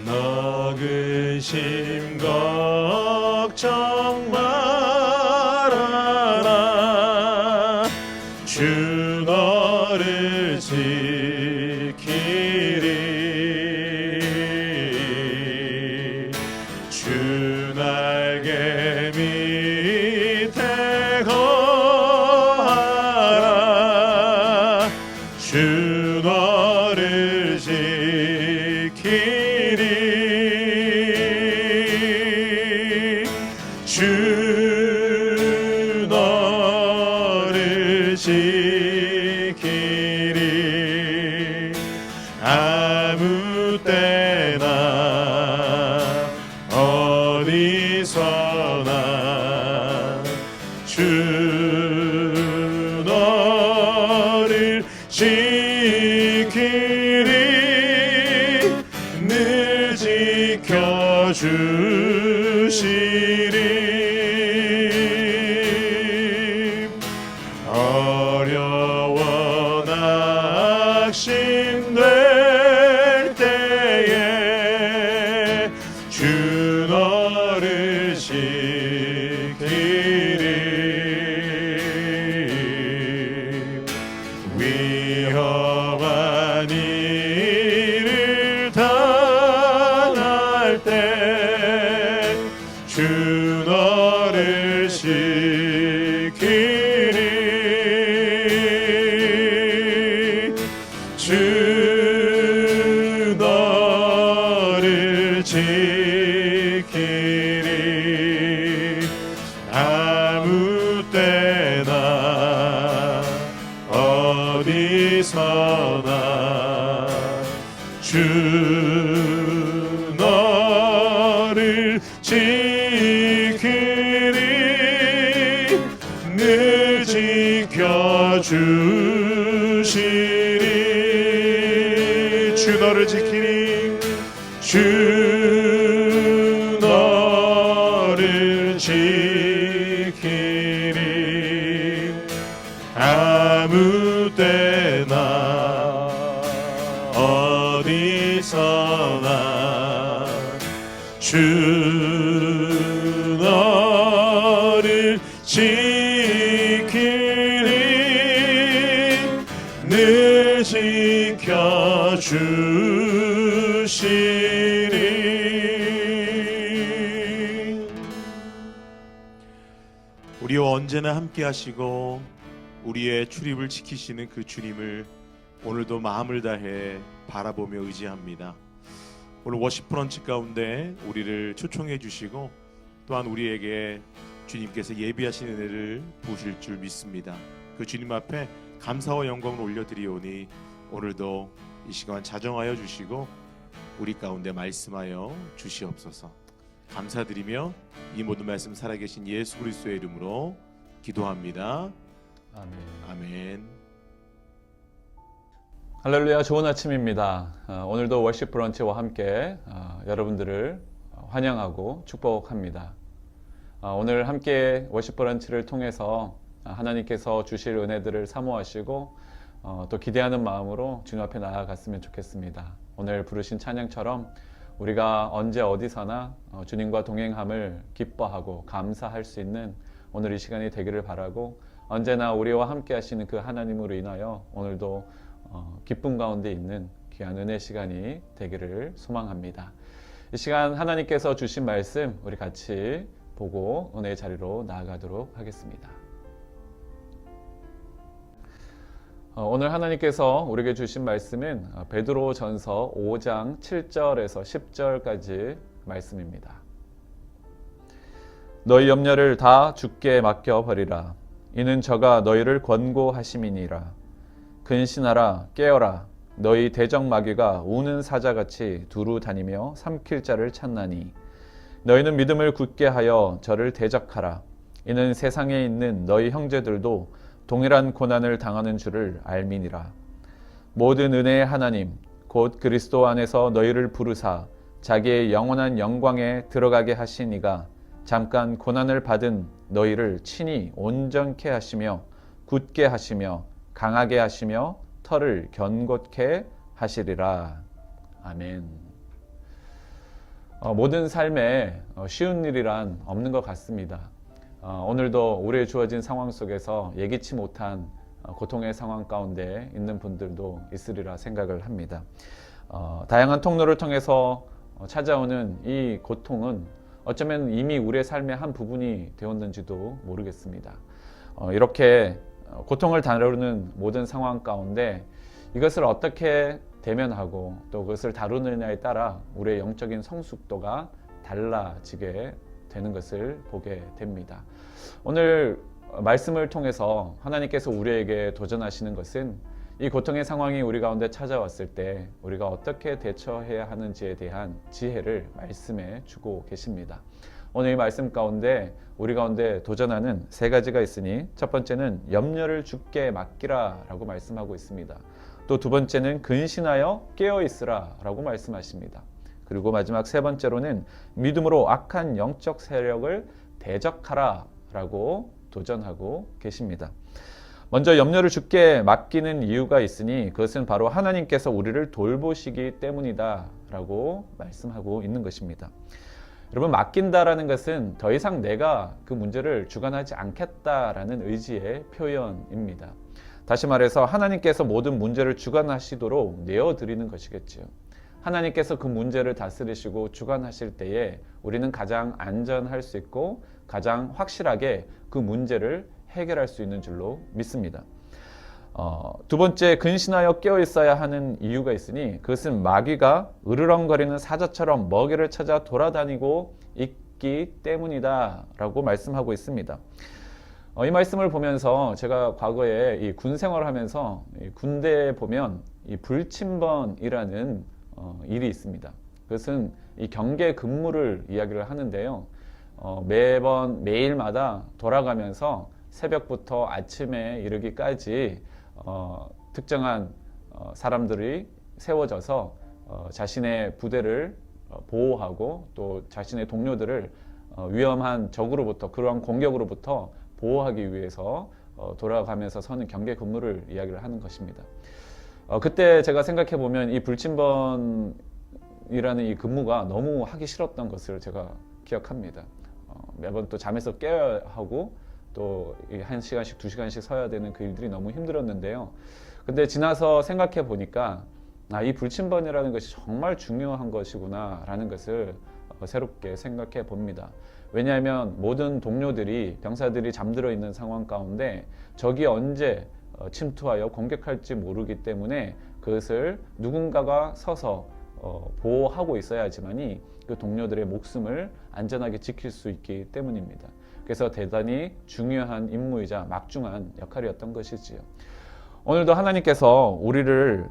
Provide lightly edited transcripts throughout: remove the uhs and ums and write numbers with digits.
너 근심 걱정 말아라. 주 너를 지키리. 주 날개 밑에 거하라. 주 너를 지키리. 주 너를 지키리. 아무 때나 어디서나 주 너를 지키리. 늘 지켜주시리. 어려워 낙심될 때에 주 너를 지키리. 위험한 일을 당할 때 주 너를 지키리. 주 너를 지키리. 아무 때나 어디서나 주 너를 지키리. 늘 지켜주시리. 주 너를 지키리. 주 너를 지키리. 아무 때나 어디서나 주 너를 지키리. 늘 지켜주시리. 우리와 언제나 함께 하시고 우리의 출입을 지키시는 그 주님을 오늘도 마음을 다해 바라보며 의지합니다. 오늘 워십 브런치 가운데 우리를 초청해 주시고 또한 우리에게 주님께서 예비하신 은혜를 부으실 줄 믿습니다. 그 주님 앞에 감사와 영광을 올려드리오니 오늘도 이 시간 자정하여 주시고 우리 가운데 말씀하여 주시옵소서. 감사드리며 이 모든 말씀 살아계신 예수 그리스도의 이름으로 기도합니다. 아멘. 아멘. 할렐루야, 좋은 아침입니다. 오늘도 워십 브런치와 함께 여러분들을 환영하고 축복합니다. 오늘 함께 워십 브런치를 통해서 하나님께서 주실 은혜들을 사모하시고 또 기대하는 마음으로 주님 앞에 나아갔으면 좋겠습니다. 오늘 부르신 찬양처럼 우리가 언제 어디서나 주님과 동행함을 기뻐하고 감사할 수 있는 오늘 이 시간이 되기를 바라고, 언제나 우리와 함께 하시는 그 하나님으로 인하여 오늘도 기쁨 가운데 있는 귀한 은혜 시간이 되기를 소망합니다. 이 시간 하나님께서 주신 말씀 우리 같이 보고 은혜의 자리로 나아가도록 하겠습니다. 오늘 하나님께서 우리에게 주신 말씀은 베드로전서 5장 7절에서 10절까지 말씀입니다. 너희 염려를 다 주께 맡겨버리라. 이는 저가 너희를 권고하심이니라. 근신하라, 깨어라. 너희 대적마귀가 우는 사자같이 두루 다니며 삼킬 자를 찾나니 너희는 믿음을 굳게 하여 저를 대적하라. 이는 세상에 있는 너희 형제들도 동일한 고난을 당하는 줄을 알미니라. 모든 은혜의 하나님 곧 그리스도 안에서 너희를 부르사 자기의 영원한 영광에 들어가게 하신 이가 잠깐 고난을 받은 너희를 친히 온전케 하시며 굳게 하시며 강하게 하시며 털을 견고케 하시리라. 아멘. 모든 삶에 쉬운 일이란 없는 것 같습니다. 오늘도 우리의 주어진 상황 속에서 예기치 못한 고통의 상황 가운데 있는 분들도 있으리라 생각을 합니다. 다양한 통로를 통해서 찾아오는 이 고통은 어쩌면 이미 우리의 삶의 한 부분이 되었는지도 모르겠습니다. 이렇게 고통을 다루는 모든 상황 가운데 이것을 어떻게 대면하고 또 그것을 다루느냐에 따라 우리의 영적인 성숙도가 달라지게 되는 것을 보게 됩니다. 오늘 말씀을 통해서 하나님께서 우리에게 도전하시는 것은 이 고통의 상황이 우리 가운데 찾아왔을 때 우리가 어떻게 대처해야 하는지에 대한 지혜를 말씀해 주고 계십니다. 오늘 이 말씀 가운데 우리 가운데 도전하는 세 가지가 있으니 첫 번째는 염려를 주께 맡기라 라고 말씀하고 있습니다. 또 두 번째는 근신하여 깨어있으라 라고 말씀하십니다. 그리고 마지막 세 번째로는 믿음으로 악한 영적 세력을 대적하라 라고 도전하고 계십니다. 먼저 염려를 주께 맡기는 이유가 있으니 그것은 바로 하나님께서 우리를 돌보시기 때문이다 라고 말씀하고 있는 것입니다. 여러분, 맡긴다라는 것은 더 이상 내가 그 문제를 주관하지 않겠다라는 의지의 표현입니다. 다시 말해서 하나님께서 모든 문제를 주관하시도록 내어드리는 것이겠지요. 하나님께서 그 문제를 다스리시고 주관하실 때에 우리는 가장 안전할 수 있고 가장 확실하게 그 문제를 해결할 수 있는 줄로 믿습니다. 두 번째, 근신하여 깨어 있어야 하는 이유가 있으니 그것은 마귀가 으르렁거리는 사자처럼 먹이를 찾아 돌아다니고 있기 때문이다 라고 말씀하고 있습니다. 이 말씀을 보면서 제가 과거에 이 군 생활을 하면서 군대에 보면 이 불침번이라는 일이 있습니다. 그것은 이 경계 근무를 이야기를 하는데요. 매일마다 돌아가면서 새벽부터 아침에 이르기까지 특정한 사람들이 세워져서 자신의 부대를 보호하고 또 자신의 동료들을 위험한 적으로부터, 그러한 공격으로부터 보호하기 위해서 돌아가면서 서는 경계 근무를 이야기를 하는 것입니다. 그때 제가 생각해 보면 이 불침번이라는 이 근무가 너무 하기 싫었던 것을 제가 기억합니다. 매번 또 잠에서 깨어야 하고 또 1시간씩 2시간씩 서야 되는 그 일들이 너무 힘들었는데요. 근데 지나서 생각해 보니까 이 불침번이라는 것이 정말 중요한 것이구나 라는 것을 새롭게 생각해 봅니다. 왜냐하면 모든 동료들이, 병사들이 잠들어 있는 상황 가운데 적이 언제 침투하여 공격할지 모르기 때문에 그것을 누군가가 서서 보호하고 있어야지만이 그 동료들의 목숨을 안전하게 지킬 수 있기 때문입니다. 그래서 대단히 중요한 임무이자 막중한 역할이었던 것이지요. 오늘도 하나님께서 우리를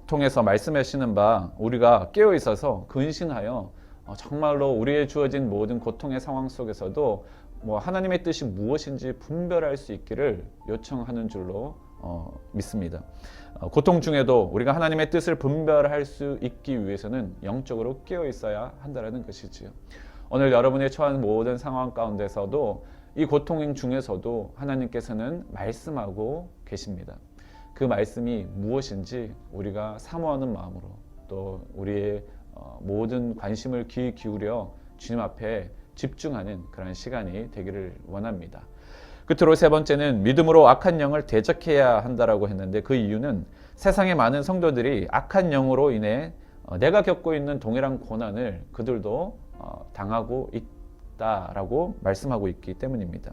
통해서 말씀하시는 바 우리가 깨어 있어서 근신하여 정말로 우리의 주어진 모든 고통의 상황 속에서도 하나님의 뜻이 무엇인지 분별할 수 있기를 요청하는 줄로 믿습니다. 고통 중에도 우리가 하나님의 뜻을 분별할 수 있기 위해서는 영적으로 깨어 있어야 한다는 것이지요. 오늘 여러분이 처한 모든 상황 가운데서도 이 고통 중에서도 하나님께서는 말씀하고 계십니다. 그 말씀이 무엇인지 우리가 사모하는 마음으로 또 우리의 모든 관심을 귀 기울여 주님 앞에 집중하는 그런 시간이 되기를 원합니다. 끝으로 세 번째는 믿음으로 악한 영을 대적해야 한다라고 했는데 그 이유는 세상의 많은 성도들이 악한 영으로 인해 내가 겪고 있는 동일한 고난을 그들도 당하고 있다라고 말씀하고 있기 때문입니다.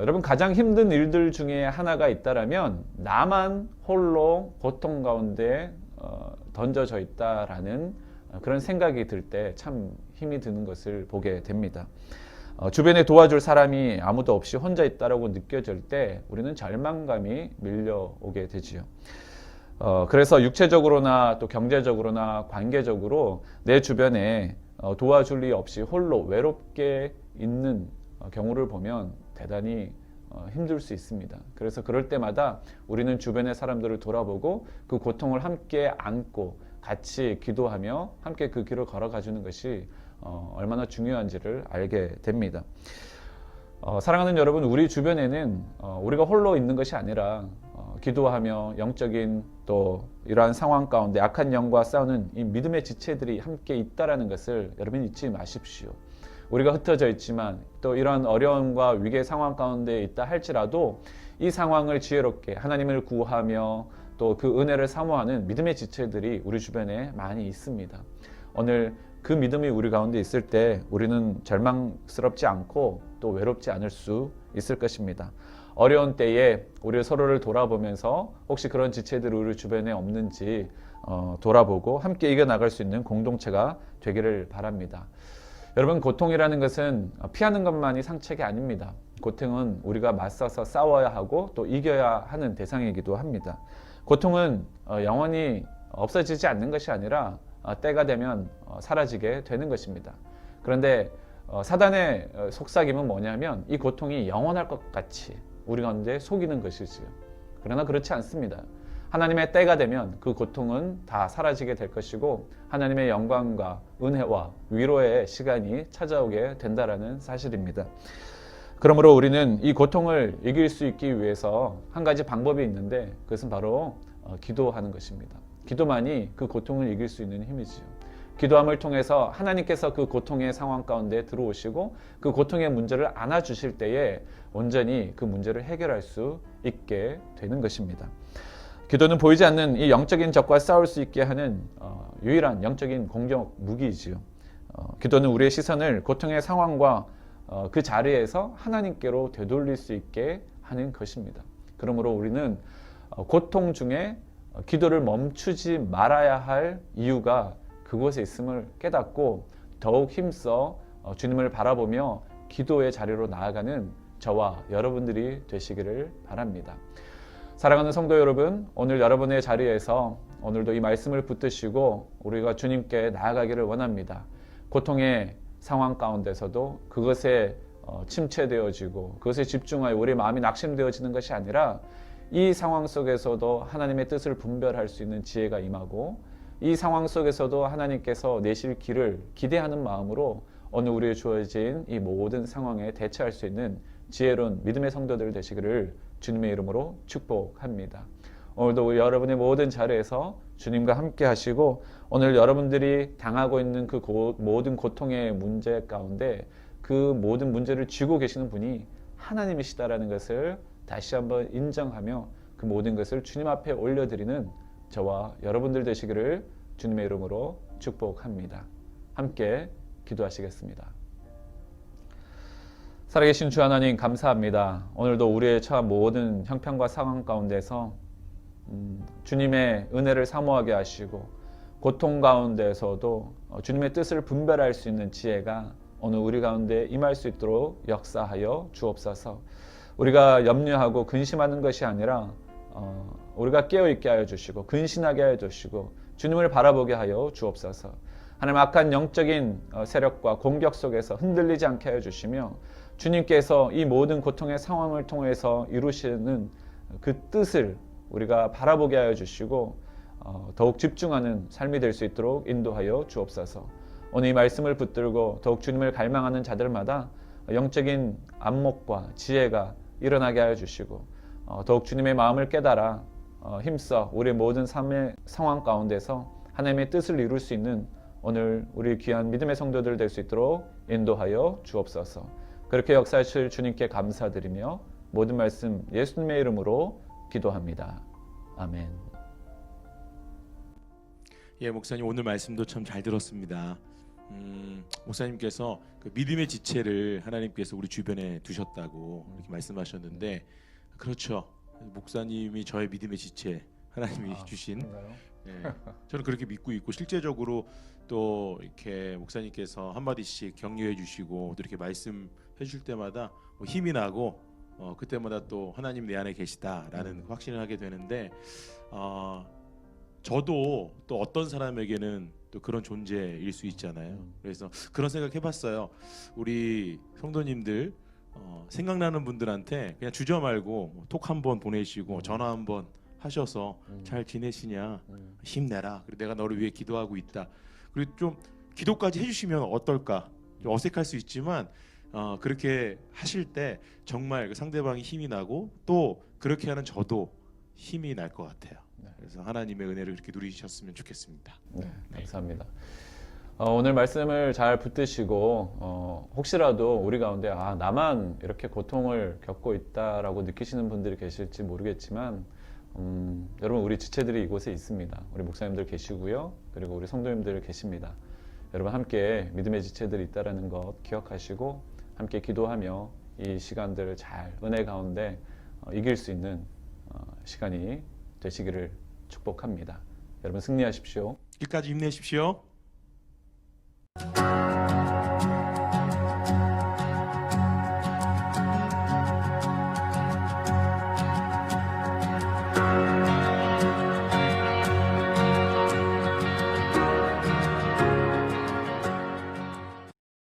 여러분, 가장 힘든 일들 중에 하나가 있다라면 나만 홀로 고통 가운데 던져져 있다라는 그런 생각이 들 때 참 힘이 드는 것을 보게 됩니다. 주변에 도와줄 사람이 아무도 없이 혼자 있다라고 느껴질 때 우리는 절망감이 밀려오게 되지요. 그래서 육체적으로나 또 경제적으로나 관계적으로 내 주변에 도와줄 리 없이 홀로 외롭게 있는 경우를 보면 대단히 힘들 수 있습니다. 그래서 그럴 때마다 우리는 주변의 사람들을 돌아보고 그 고통을 함께 안고 같이 기도하며 함께 그 길을 걸어가 주는 것이 얼마나 중요한지를 알게 됩니다. 사랑하는 여러분, 우리 주변에는 우리가 홀로 있는 것이 아니라 기도하며 영적인 또 이러한 상황 가운데 악한 영과 싸우는 이 믿음의 지체들이 함께 있다라는 것을 여러분 잊지 마십시오. 우리가 흩어져 있지만 또 이러한 어려움과 위기의 상황 가운데 있다 할지라도 이 상황을 지혜롭게 하나님을 구하며 또 그 은혜를 사모하는 믿음의 지체들이 우리 주변에 많이 있습니다. 오늘 그 믿음이 우리 가운데 있을 때 우리는 절망스럽지 않고 또 외롭지 않을 수 있을 것입니다. 어려운 때에 우리 서로를 돌아보면서 혹시 그런 지체들이 우리 주변에 없는지 돌아보고 함께 이겨나갈 수 있는 공동체가 되기를 바랍니다. 여러분, 고통이라는 것은 피하는 것만이 상책이 아닙니다. 고통은 우리가 맞서서 싸워야 하고 또 이겨야 하는 대상이기도 합니다. 고통은 영원히 없어지지 않는 것이 아니라 때가 되면 사라지게 되는 것입니다. 그런데 사단의 속삭임은 뭐냐면 이 고통이 영원할 것 같이 우리 가운데 속이는 것이지요. 그러나 그렇지 않습니다. 하나님의 때가 되면 그 고통은 다 사라지게 될 것이고 하나님의 영광과 은혜와 위로의 시간이 찾아오게 된다라는 사실입니다. 그러므로 우리는 이 고통을 이길 수 있기 위해서 한 가지 방법이 있는데 그것은 바로 기도하는 것입니다. 기도만이 그 고통을 이길 수 있는 힘이지요. 기도함을 통해서 하나님께서 그 고통의 상황 가운데 들어오시고 그 고통의 문제를 안아주실 때에 온전히 그 문제를 해결할 수 있게 되는 것입니다. 기도는 보이지 않는 이 영적인 적과 싸울 수 있게 하는 유일한 영적인 공격 무기이지요. 기도는 우리의 시선을 고통의 상황과 그 자리에서 하나님께로 되돌릴 수 있게 하는 것입니다. 그러므로 우리는 고통 중에 기도를 멈추지 말아야 할 이유가 그곳에 있음을 깨닫고 더욱 힘써 주님을 바라보며 기도의 자리로 나아가는 저와 여러분들이 되시기를 바랍니다. 사랑하는 성도 여러분, 오늘 여러분의 자리에서 오늘도 이 말씀을 붙드시고 우리가 주님께 나아가기를 원합니다. 고통의 상황 가운데서도 그것에 침체되어지고 그것에 집중하여 우리 마음이 낙심되어지는 것이 아니라 이 상황 속에서도 하나님의 뜻을 분별할 수 있는 지혜가 임하고 이 상황 속에서도 하나님께서 내실 길을 기대하는 마음으로 오늘 우리에 주어진 이 모든 상황에 대처할 수 있는 지혜로운 믿음의 성도들 되시기를 주님의 이름으로 축복합니다. 오늘도 여러분의 모든 자리에서 주님과 함께 하시고 오늘 여러분들이 당하고 있는 그 모든 고통의 문제 가운데 그 모든 문제를 쥐고 계시는 분이 하나님이시다라는 것을 다시 한번 인정하며 그 모든 것을 주님 앞에 올려드리는 저와 여러분들 되시기를 주님의 이름으로 축복합니다. 함께 기도하시겠습니다. 살아계신 주 하나님 감사합니다. 오늘도 우리의 처한 모든 형편과 상황 가운데서 주님의 은혜를 사모하게 하시고 고통 가운데서도 주님의 뜻을 분별할 수 있는 지혜가 오늘 우리 가운데 임할 수 있도록 역사하여 주옵소서. 우리가 염려하고 근심하는 것이 아니라 우리가 깨어있게 하여 주시고 근신하게 하여 주시고 주님을 바라보게 하여 주옵소서. 하나님 악한 영적인 세력과 공격 속에서 흔들리지 않게 하여 주시며 주님께서 이 모든 고통의 상황을 통해서 이루시는 그 뜻을 우리가 바라보게 하여 주시고 더욱 집중하는 삶이 될 수 있도록 인도하여 주옵소서. 오늘 이 말씀을 붙들고 더욱 주님을 갈망하는 자들마다 영적인 안목과 지혜가 일어나게 하여 주시고 더욱 주님의 마음을 깨달아 힘써 우리 모든 삶의 상황 가운데서 하나님의 뜻을 이룰 수 있는 오늘 우리 귀한 믿음의 성도들 될 수 있도록 인도하여 주옵소서. 그렇게 역사하실 주님께 감사드리며 모든 말씀 예수님의 이름으로 기도합니다. 아멘. 예, 목사님 오늘 말씀도 참 잘 들었습니다. 목사님께서 그 믿음의 지체를 하나님께서 우리 주변에 두셨다고 이렇게 말씀하셨는데 그렇죠. 목사님이 저의 믿음의 지체 하나님이 주신. 예, 저는 그렇게 믿고 있고 실제적으로 또 이렇게 목사님께서 한마디씩 격려해 주시고 또 이렇게 말씀해 주실 때마다 힘이 나고 그때마다 또 하나님 내 안에 계시다라는 확신을 하게 되는데 저도 또 어떤 사람에게는 또 그런 존재일 수 있잖아요. 그래서 그런 생각 해봤어요. 우리 성도님들 생각나는 분들한테 그냥 주저 말고 톡 한번 보내시고 전화 한번 하셔서 잘 지내시냐, 힘내라, 그리고 내가 너를 위해 기도하고 있다, 그리고 좀 기도까지 해주시면 어떨까. 좀 어색할 수 있지만 그렇게 하실 때 정말 그 상대방이 힘이 나고 또 그렇게 하는 저도 힘이 날 것 같아요. 네. 그래서 하나님의 은혜를 그렇게 누리셨으면 좋겠습니다. 네, 감사합니다. 오늘 말씀을 잘 붙드시고 혹시라도 우리 가운데 나만 이렇게 고통을 겪고 있다라고 느끼시는 분들이 계실지 모르겠지만 여러분 우리 지체들이 이곳에 있습니다. 우리 목사님들 계시고요. 그리고 우리 성도님들 계십니다. 여러분 함께 믿음의 지체들이 있다는 것 기억하시고 함께 기도하며 이 시간들을 잘 은혜 가운데 이길 수 있는 시간이 되시기를 축복합니다. 여러분 승리하십시오. 끝까지 힘내십시오.